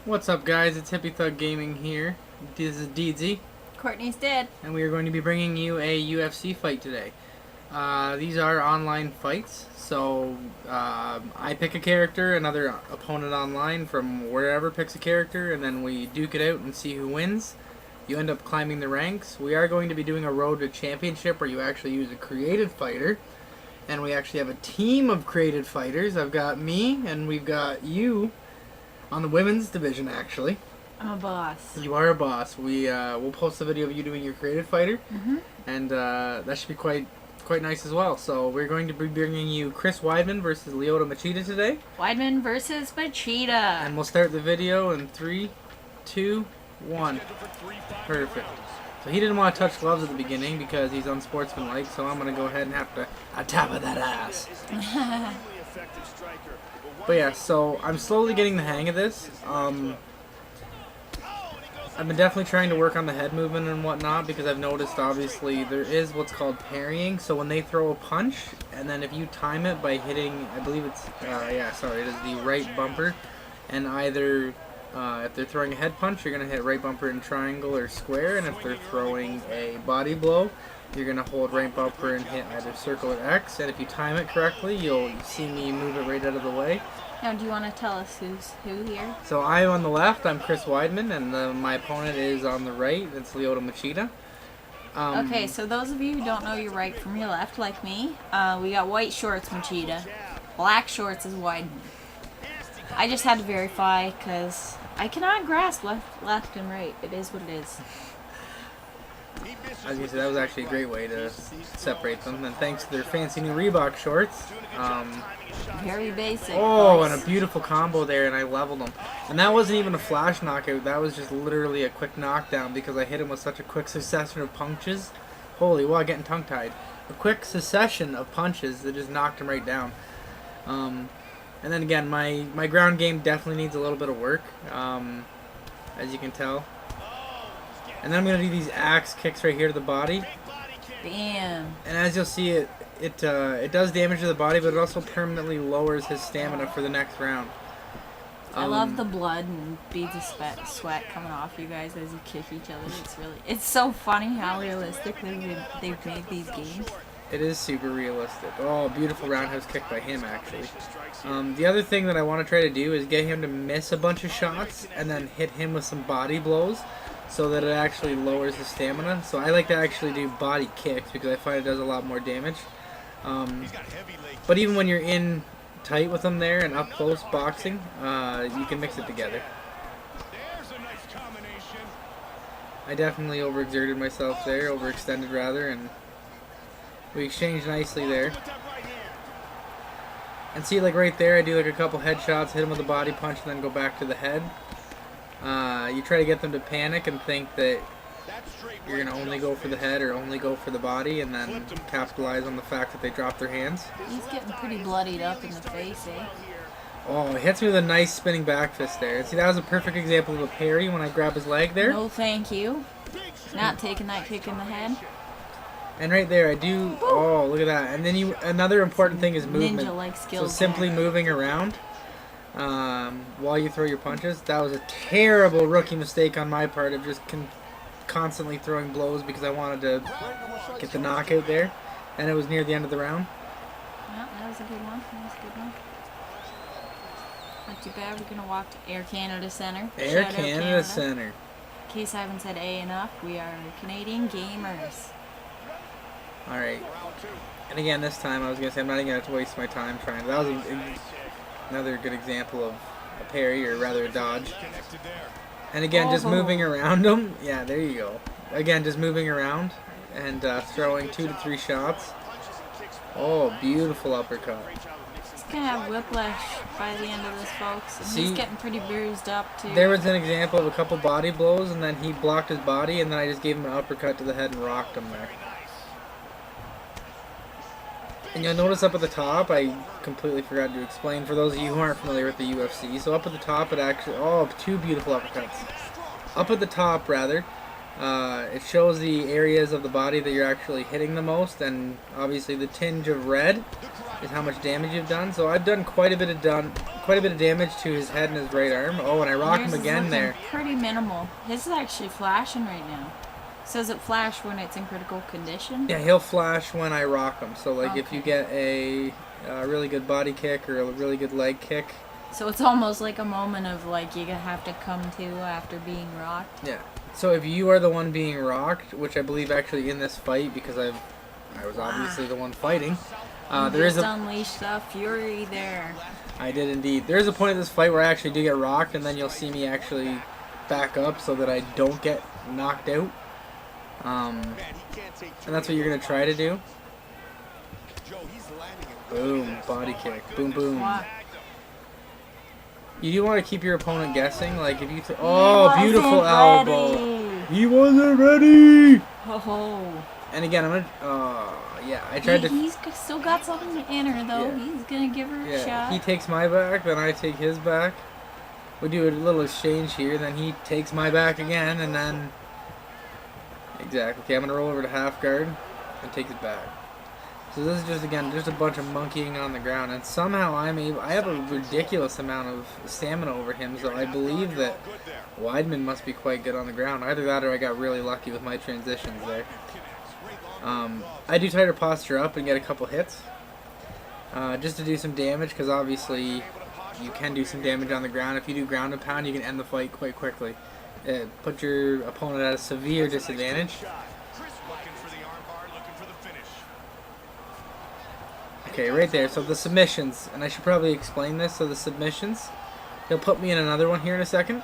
What's up, guys? It's Hippie Thug Gaming here. This is DZ, Courtney's dead. and we are going to be bringing you a UFC fight today. These are online fights, so I pick a character, another opponent online from wherever picks a character, and then we duke it out and see who wins. You end up climbing the ranks. We are going to be doing a road to championship where you actually use a created fighter, and we actually have a team of created fighters. I've got me, and we've got you on the women's division, actually. I'm a boss. You are a boss. We'll post a video of you doing your creative fighter, and that should be quite nice as well. So we're going to be bringing you Chris Weidman versus Machida today, Weidman versus Machida. and we'll start the video in 3, 2, 1. Perfect. So he didn't want to touch gloves at the beginning because he's unsportsmanlike. So I'm gonna go ahead and have to tap at that ass. But yeah, so I'm slowly getting the hang of this. I've been definitely trying to work on the head movement and whatnot because I've noticed obviously there is what's called parrying. So when they throw a punch, and then if you time it by hitting, I believe it's, it is the right bumper, and either if they're throwing a head punch, you're going to hit right bumper in triangle or square, and if they're throwing a body blow, you're going to hold right bumper and hit either circle or X, and if you time it correctly, you'll see me move it right out of the way. Now, do you want to tell us who's who here? So I'm on the left, I'm Chris Weidman, and my opponent is on the right, it's Machida. Okay, so those of you who don't know your right from your left, like me, we got white shorts, Machida. Black shorts is Weidman. I just had to verify because I cannot grasp left and right. It is what it is. I was gonna say, that was actually a great way to separate them, and thanks to their fancy new Reebok shorts. Very basic. Oh, boys. and a beautiful combo there, and I leveled him. And that wasn't even a flash knockout, that was just literally a quick knockdown because I hit him with such a quick succession of punches. Holy, wow, getting tongue-tied. A quick succession of punches that just knocked him right down. And then again, my ground game definitely needs a little bit of work, as you can tell. And then I'm going to do these axe kicks right here to the body. Bam. And as you'll see, it does damage to the body, but it also permanently lowers his stamina for the next round. I love the blood and beads of sweat coming off you guys as you kick each other. It's so funny how realistic they've made these games. It is super realistic. Oh, beautiful roundhouse kick by him, actually. The other thing that I want to try to do is get him to miss a bunch of shots and then hit him with some body blows so that it actually lowers his stamina. So I like to actually do body kicks because I find it does a lot more damage. But even when you're in tight with him there and up close boxing, you can mix it together. I definitely overexerted myself there, overextended rather, and we exchanged nicely there. And see, like right there, I do like a couple headshots, hit him with a body punch, and then go back to the head. You try to get them to panic and think that you're going to only go for the head or only go for the body, and then capitalize on the fact that they drop their hands. He's getting pretty bloodied up in the face, eh? Oh, he hits me with a nice spinning back fist there. See, that was a perfect example of a parry when I grab his leg there. No thank you. Not taking that kick in the head. And right there, I do. Oh, look at that! And then another important thing is movement. Ninja-like skills. So simply moving around while you throw your punches. That was a terrible rookie mistake on my part of just constantly throwing blows because I wanted to get the knockout there, and it was near the end of the round. Well, that was a good one. That was a good one. Not too bad. We're gonna walk to Air Canada Center. Air Shout out Canada Center. In case I haven't said A enough, we are Canadian gamers. All right. And again, this time I was gonna say I'm not even gonna have to waste my time trying. That was another good example of a parry, or rather a dodge. And again, just moving around them. Yeah, there you go. Again, just moving around and throwing 2 to 3 shots. Oh, beautiful uppercut. He's gonna have whiplash by the end of this, folks. And he's getting pretty bruised up too. There was an example of a couple body blows, and then he blocked his body, and then I just gave him an uppercut to the head and rocked him there. And you'll notice up at the top, I completely forgot to explain for those of you who aren't familiar with the UFC. So up at the top, it actually, oh, 2 beautiful uppercuts. Up at the top, rather, it shows the areas of the body that you're actually hitting the most, and obviously the tinge of red is how much damage you've done. So I've done quite a bit of damage to his head and his right arm. Oh, and I rock him again there. Pretty minimal. His is actually flashing right now. So does it flash when it's in critical condition? Yeah, he'll flash when I rock him. So like if you get a really good body kick or a really good leg kick. So it's almost like a moment of like you have to come to after being rocked. Yeah. So if you are the one being rocked, which I believe actually in this fight, because I was obviously the one fighting. There is unleashed the fury there. I did indeed. There is a point in this fight where I actually do get rocked, and then you'll see me actually back up so that I don't get knocked out. And that's what you're gonna try to do. Boom, body kick. Boom, boom. You do want to keep your opponent guessing, like if you. Oh, beautiful elbow. He wasn't ready. Oh. And again, I'm gonna. Yeah, I tried to. He's still got something in her though. Yeah. He's gonna give her a shot. He takes my back, then I take his back. We do a little exchange here, then he takes my back again, and then. Exactly. Okay, I'm gonna roll over to half guard and take his back. So this is just a bunch of monkeying on the ground, and somehow I have a ridiculous amount of stamina over him, so I believe that Weidman must be quite good on the ground. Either that or I got really lucky with my transitions there. I do try to posture up and get a couple hits, just to do some damage, because obviously you can do some damage on the ground. If you do ground and pound, you can end the fight quite quickly. Put your opponent at a severe disadvantage. Okay, right there. So the submissions, and I should probably explain this. So the submissions, he'll put me in another one here in a second.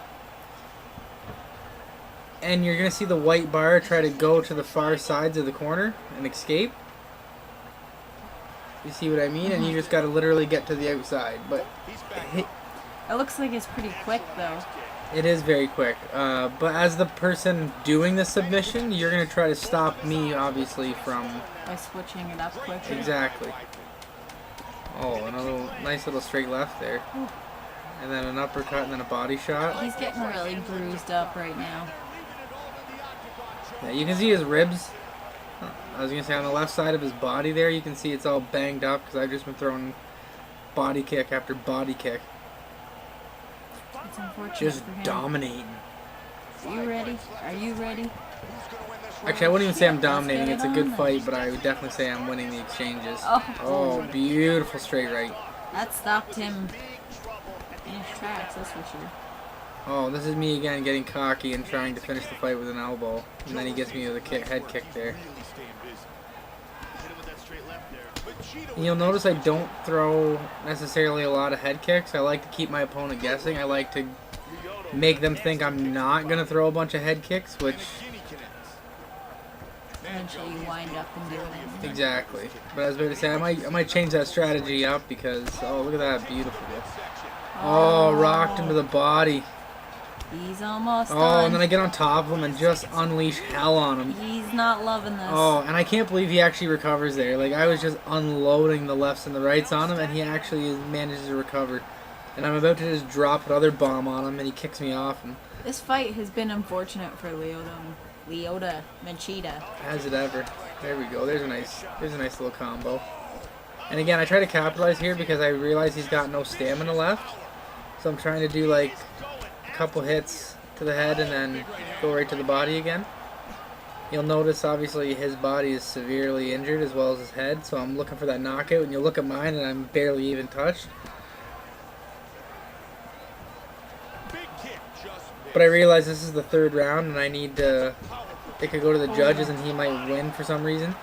And you're going to see the white bar try to go to the far sides of the corner and escape. You see what I mean? And you just got to literally get to the outside. But it looks like it's pretty quick, though. It is very quick. But as the person doing the submission, you're going to try to stop me, obviously, from... By switching it up quickly. Exactly. Oh, another nice little straight left there. Ooh. And then an uppercut and then a body shot. He's getting really bruised up right now. Yeah, you can see his ribs. I was going to say on the left side of his body there, you can see it's all banged up because I've just been throwing body kick after body kick. It's unfortunate just for him. Dominating. Are you ready? Are you ready? Actually, I wouldn't even say I'm dominating. It's a good fight, but I would definitely say I'm winning the exchanges. Oh, beautiful straight right. That stopped him in his tracks, that's for sure. Oh, this is me again getting cocky and trying to finish the fight with an elbow. And then he gets me with a head kick there. And you'll notice I don't throw necessarily a lot of head kicks. I like to keep my opponent guessing. I like to make them think I'm not going to throw a bunch of head kicks, which... Eventually you wind up and doing it. Exactly. But I was about to say, I might change that strategy up because... Oh, look at that. Beautiful. Oh, rocked him to the body. He's almost done. Oh, and then I get on top of him and just unleash hell on him. He's not loving this. Oh, and I can't believe he actually recovers there. Like, I was just unloading the lefts and the rights on him, and he actually manages to recover. And I'm about to just drop another bomb on him, and he kicks me off. And this fight has been unfortunate for Lyoto Machida. Has it ever? There we go. There's a nice little combo. And again, I try to capitalize here because I realize he's got no stamina left. So I'm trying to do like a couple hits to the head and then go right to the body again. You'll notice obviously his body is severely injured as well as his head, so I'm looking for that knockout, and you'll look at mine and I'm barely even touched. But I realize this is the third round and I need to... It could go to the judges and he might win for some reason.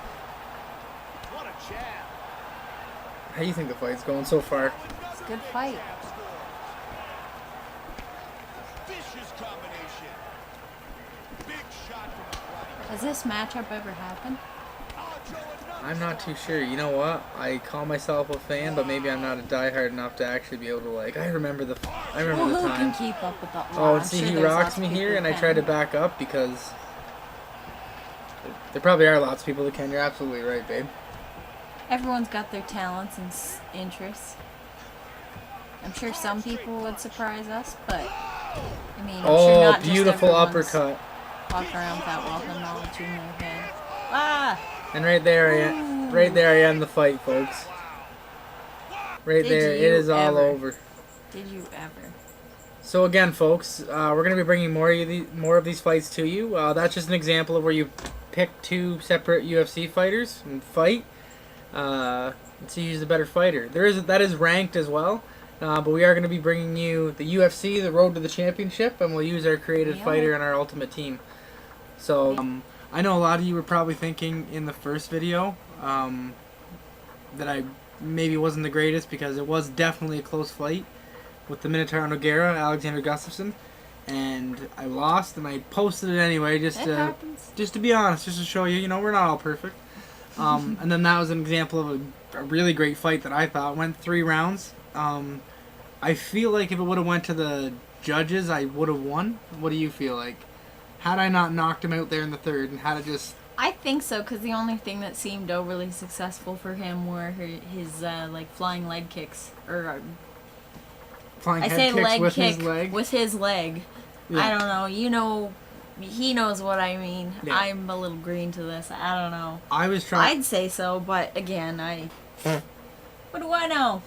How do you think the fight's going so far? It's a good fight. Has this matchup ever happened? I'm not too sure. You know what? I call myself a fan, but maybe I'm not a diehard enough to actually be able to like. I remember the time. Who can keep up with that? Oh, and see, he rocks me here, and I try to back up because there probably are lots of people that can. You're absolutely right, babe. Everyone's got their talents and interests. I'm sure some people would surprise us, but I mean, I'm sure not beautiful just uppercut. Walk around with that wealth knowledge in their head. Ah! And right there I end the fight, folks. Right Did there. It you is all ever. over. Did you ever? So again, folks, we're going to be bringing more of these fights to you. That's just an example of where you pick two separate UFC fighters and fight. And see who's the better fighter. That is ranked as well. But we are going to be bringing you the UFC, the Road to the Championship, and we'll use our created fighter and our ultimate team. So I know a lot of you were probably thinking in the first video that I maybe wasn't the greatest, because it was definitely a close fight with the Minotaur Nogueira, Alexander Gustafsson, and I lost, and I posted it anyway just to be honest, just to show you, we're not all perfect. And then that was an example of a really great fight that I thought went 3 rounds. I feel like if it would have went to the judges, I would have won. What do you feel like? Had I not knocked him out there in the third, and had it just... I think so, because the only thing that seemed overly successful for him were his like flying leg kicks, or flying I head say kicks leg with kick his leg. with his leg. Yeah. I don't know. He knows what I mean. Yeah. I'm a little green to this. I don't know. I was trying... I'd say so, but again, what do I know?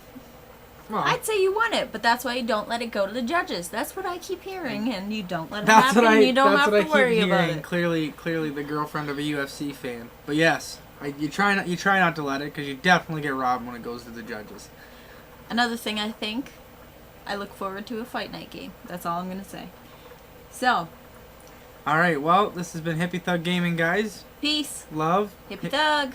Well, I'd say you won it, but that's why you don't let it go to the judges. That's what I keep hearing, and you don't let it happen, and you don't have to worry about it. Clearly the girlfriend of a UFC fan. But yes, you try not to let it, because you definitely get robbed when it goes to the judges. Another thing I look forward to a fight night game. That's all I'm going to say. So. Alright, well, this has been Hippie Thug Gaming, guys. Peace. Love. Hippie Thug.